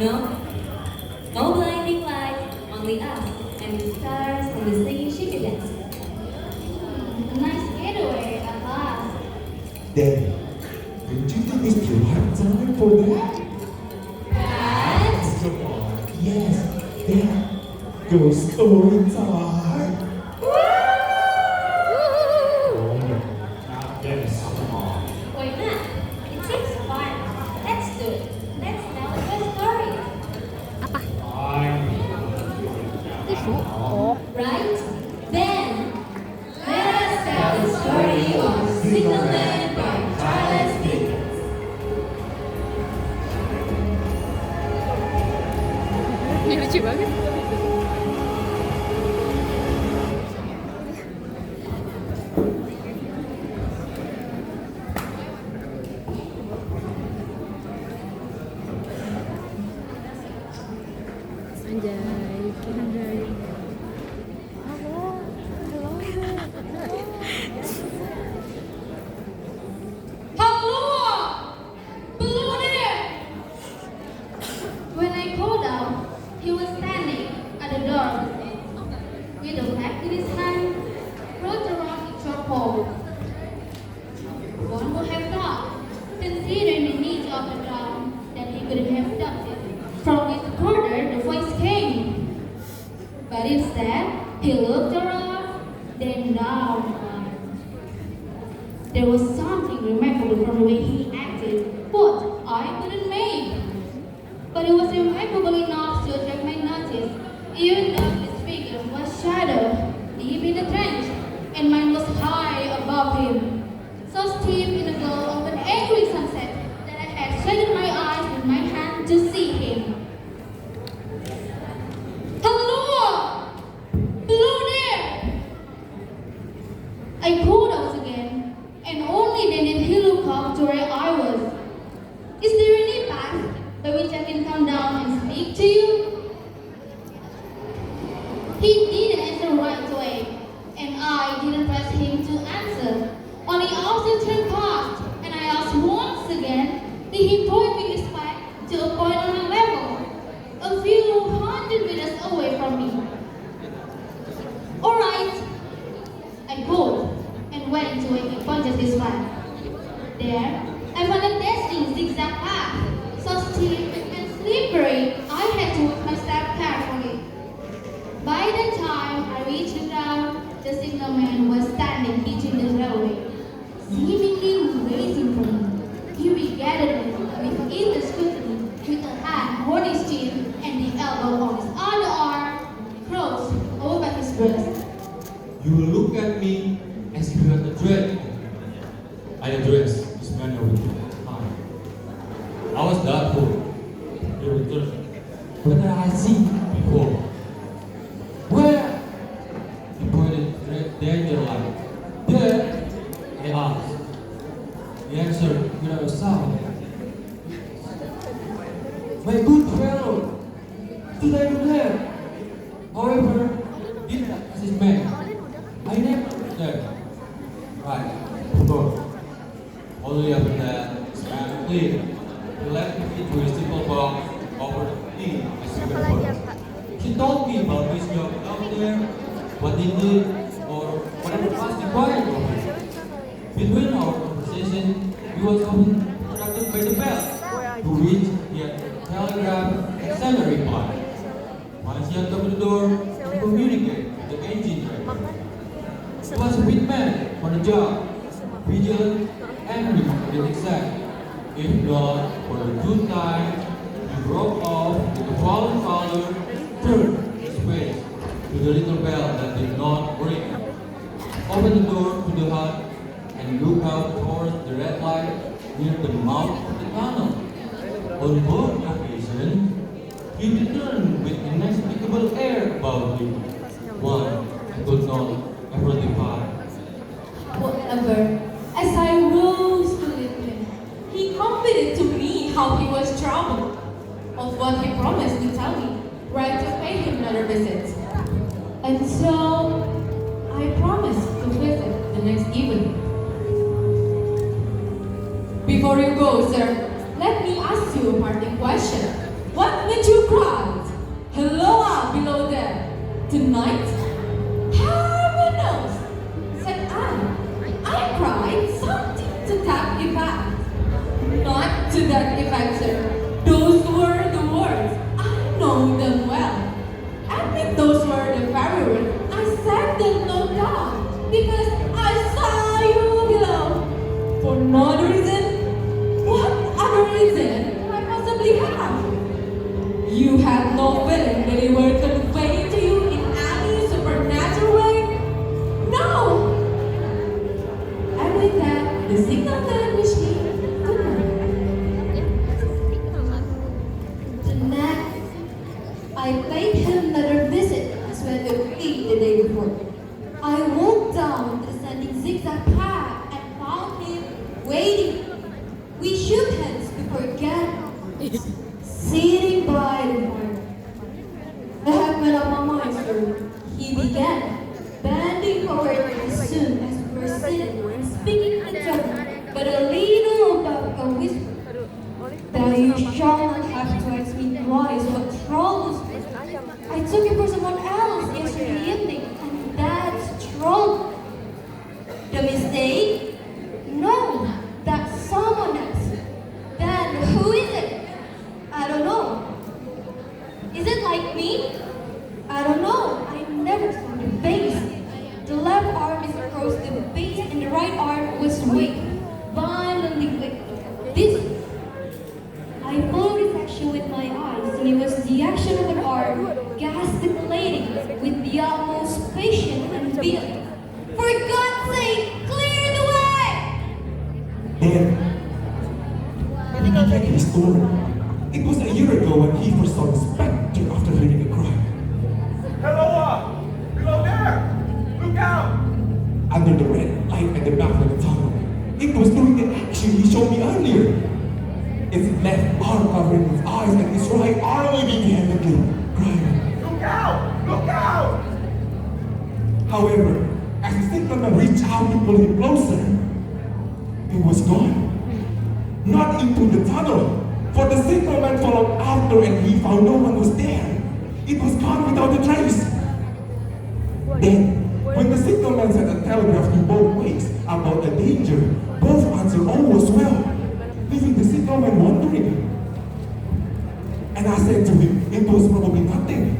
No, no blinding lights, only us and the stars and the singing ship dance. A nice getaway at last. Then, don't you think we still have time for that? But Come on, yes, that goes story time. Oh no, not this song. Why not? It seems fun. Let's do it. Let's tell a good story. right then, let us tell the story of Single Man by Charles Dickens. Ini lucu banget. Anjay, anjay. When I called out, he was standing at the door with a bag in his hand, rolled around a short pole. One would have thought, considering the nature of the ground, that he could have ducked it from which quarter the voice came. But instead, he looked around, then down. There was something remarkable from the way he acted, but I couldn't make. But it was remarkable enough to attract my notice, even though his figure was shadowed deep in the trench, and mine was high above him, so steep in the glow of an angry sunset that I had shaded my eyes with my hand to see him. Hello! Below there! I called out again, and only then did he look up to where I was. Is there any path by which I can come down and speak to you? He didn't answer right away, and I didn't press him to answer. Only after turned past, and I asked once again, did he point with his back to a point on a level, a few hundred meters away from me. All right, I called and went to where he pointed his back. There, I found a dazzling zigzag path, so steep and slippery, I had to watch my step carefully. By the time I reached the ground, the signalman was standing between the railway, seemingly waiting for me. He regarded me with eager scrutiny, with a hand on his chin and the elbow on his other arm crossed over his breast. You will look at me as if you had a dread. I addressed this man with time. I was doubtful. He returned. Whether I had seen before. Where? He pointed to the danger line. There? I asked. He answered without a sound. My good fellow, did I do that? However, did as his man. I never there. Right, of course. Only after that, his man clear. He left me into a simple box over the knee as he went. He told me about his job out there, what he did, or whatever was required of him. Between our conversation, he was often interrupted by the bell, to which he had telegraphed and sent a reply. Once he had opened the door, he communicated with the engine driver. He was a fit man for the job, vigilant and with exact. If not for the good time, he broke off with the fallen father, turned his face to the little bell that did not ring, opened the door to the hut, and looked out towards the red light near the mouth of the tunnel. On both occasions, he returned with an inexplicable air about him, one I could not ever define. However, as I rose to leave him, he confided to me how he was troubled, of what he promised to tell me, right to pay him another visit. And so, I promised to visit the next evening. Before you go, sir, let me ask you a parting question. What made you cry? Hello out below there. Tonight? Heaven knows, said I. I cried something to that effect. Not to that effect, sir. Those were the words. I know them well. Admit those were the very words. I said them no doubt. Because I saw you below. For no other reason. What other reason could I possibly have? You had no feeling that they were conveyed to you in any supernatural way? No! And with that, the signal man wished me good night. The next, I paid him another visit as well as the day before. I walked down the descending zigzag path and found him waiting. We shook hands before getting sitting by the fire. I had made up my mind, sir. He began, bending forward as soon as we were sitting and speaking in German, but a little above a whisper. That you shall not have to ask me twice what troubles me. I took it for someone else yesterday evening, and that's trouble. The mistake? No, that's someone else. Then who is it? I don't know. Is it like me? I don't know. I never saw the face. The left arm is across the base and the right arm was weak, violently weak. This. I followed his action with my eyes, and it was the action of an arm gesticulating with the utmost patience and feeling. For God's sake, clear the way! Then, he began his story. It was a year ago when he first saw the spectre after hearing a cry. Hello, below there! Look out! Under the red light at the back of the tunnel. It was doing the action he showed me earlier. Its left arm covering his eyes and his right arm waving vehemently, crying. Look out! Look out! However, as the signalman reached out to pull him closer, it was gone. Not into the tunnel, for the signalman followed after and he found no one was there. It was gone without a trace. Then, when the signalman sent a telegraph to both ways about the danger, both answered all was well, leaving the signalman wondering. And I said to him, it was probably nothing.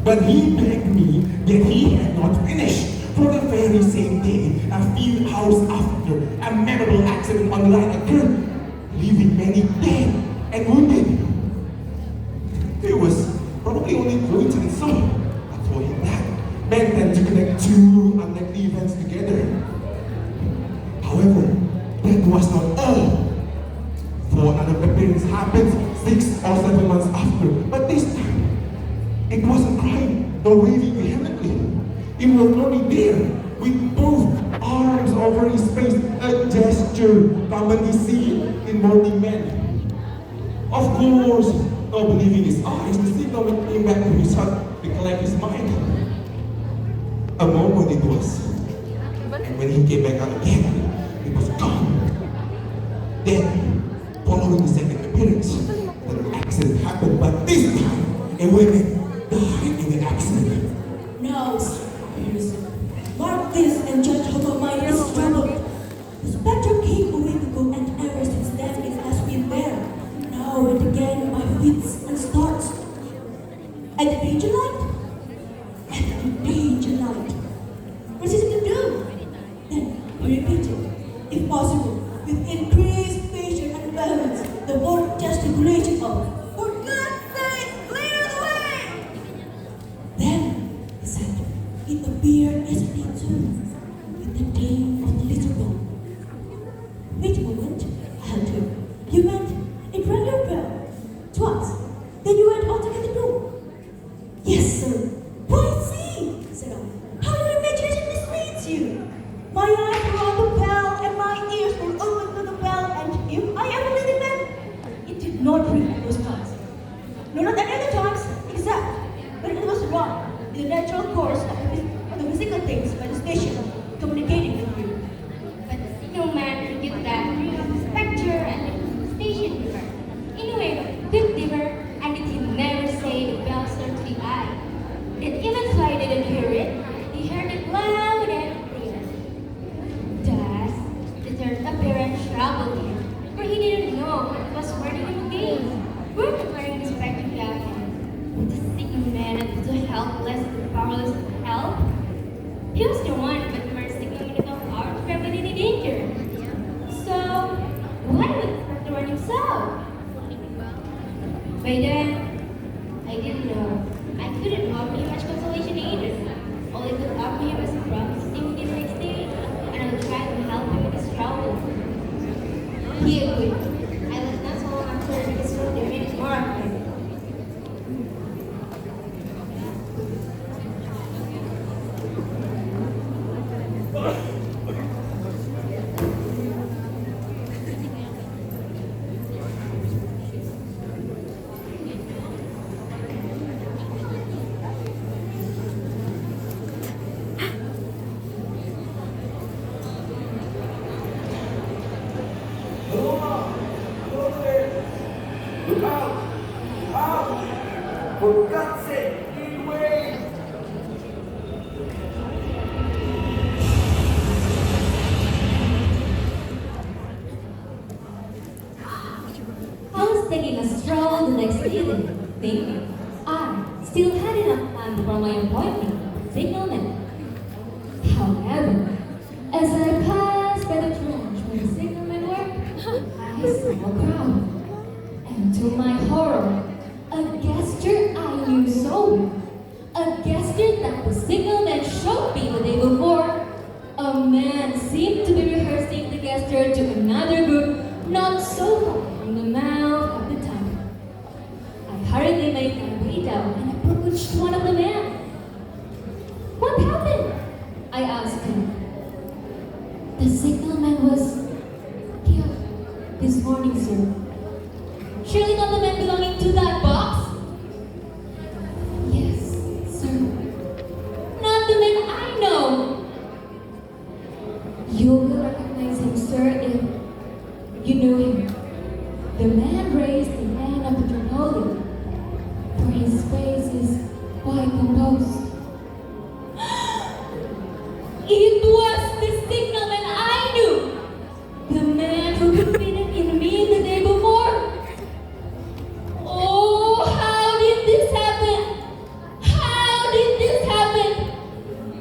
But he begged me that he had not finished. For the very same day, a few hours after, a memorable accident on the line occurred, leaving many dead and wounded. It was probably only coincidence, so I told him that. Men tend to connect two unlikely events together. However, that was not all. For another appearance happened 6 or 7 months after, but this time, it wasn't crying nor waving vehemently. It was only there, with both arms over his face, a gesture commonly seen in morning men. Of course, not believing his eyes, the signalman came back to his hut to collect his mind. A moment it was, and when he came back out again, it was gone. Then, following the second appearance, an accident happened, but this time, a woman died in the accident. Now, mark this and judge how my mind is troubled. The spectre came a week ago, and ever since then it has been there. Now and again my wits and starts. And the danger light? And the danger light. What is it to do? Then we repeat it, if possible, with increased patience and vehemence, the word gesticulation of, for God's sake, clear the way! Then, he said, it appeared yesterday too, with the name of the little boy. Wait a moment, I heard him. You went and rang your bell twice. Then you went out to get the door. Yes, sir. Why, see, said I. How your imagination misleads you. My eyes were on the bell and my ears were open to the bell, and if I ever really meant, it did not ring those times. No, not any other times, except when it was wrong in the natural course of the physical things by the station communicating with you. But the signal man forget that. By then, I didn't know. I couldn't offer him much consolation either. All I could offer him was a promise to stay with him next day, and I would try to help him with his trouble. He agreed. I was not so long after this road they made it more of him. Look out! Out! For God's sake, lead way! I was taking a stroll the next evening, thinking I still had enough time for my appointment, signalman. However, as I passed by the trench where the signalmen were, I saw a crowd. And to my horror, a gesture I knew so well, a gesture that the signalman showed me the day before. A man seemed to be rehearsing the gesture to another group not so far from the mouth of the tunnel. I hurriedly made my way down and approached one of the men. What happened? I asked him. The signalman was killed this morning, sir. Surely not the man belonging to that box? Yes, sir. Not the man I know. You will recognize him, sir, if you know him. The man raised the hand of the tarpaulin, for his face is quite composed. It was the signalman I knew! The man who confided in me the day before! Oh, how did this happen? How did this happen?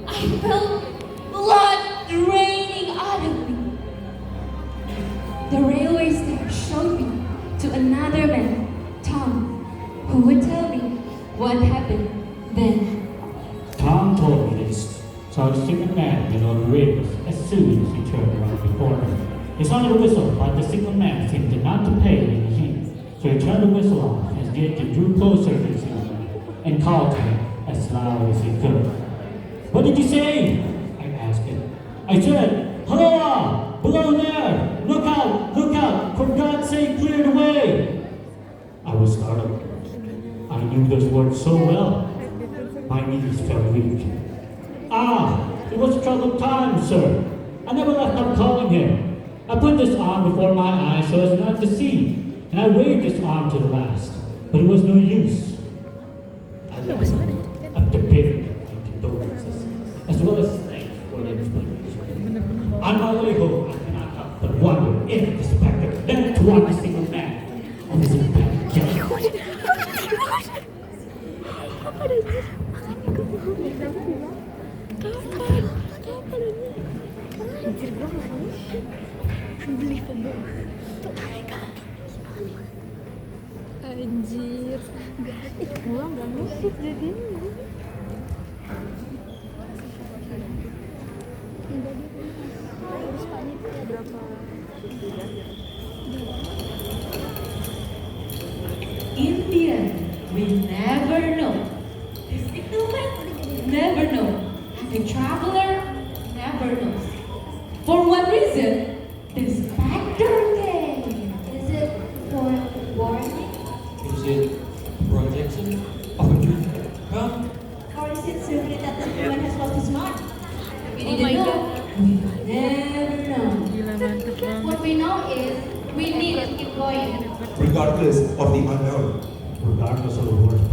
I felt blood draining out of me. The railway staff showed me to another man, Tom, who would tell me what happened then. Tom told me this. So the signalman went on the rails as soon as he turned around the corner. He sounded a whistle, but the signalman seemed not to pay any heed. So he turned the whistle off as the engine drew closer to the signalman and called to him as loud as he could. What did you say? I asked him. I said, "Hello! Below there! Look out! Look out! For God's sake, clear the way!" I was startled. I knew those words so well. My knees felt weak. Ah, it was troubled times, sir. I never left off calling him. I put this arm before my eyes so as not to see, and I waved this arm to the last, but it was no use. I left up to bid and condolences, as well as thanks for the explanation. On my way home, I cannot help but wonder if the spectre meant to want a single man, or is it better killed? Anjir, gua nggak musik jadi. In the end, we never know. The signalman never know. The traveler never knows. For what reason? The specter came. Is it for warning? Is it projection of a dream? Huh? Or is it simply that the signalman has lost his mind? We Oh didn't my know. God. We never know. Gila mantep banget. What we know is we need to keep going. regardless of the unknown. Regardless of the worst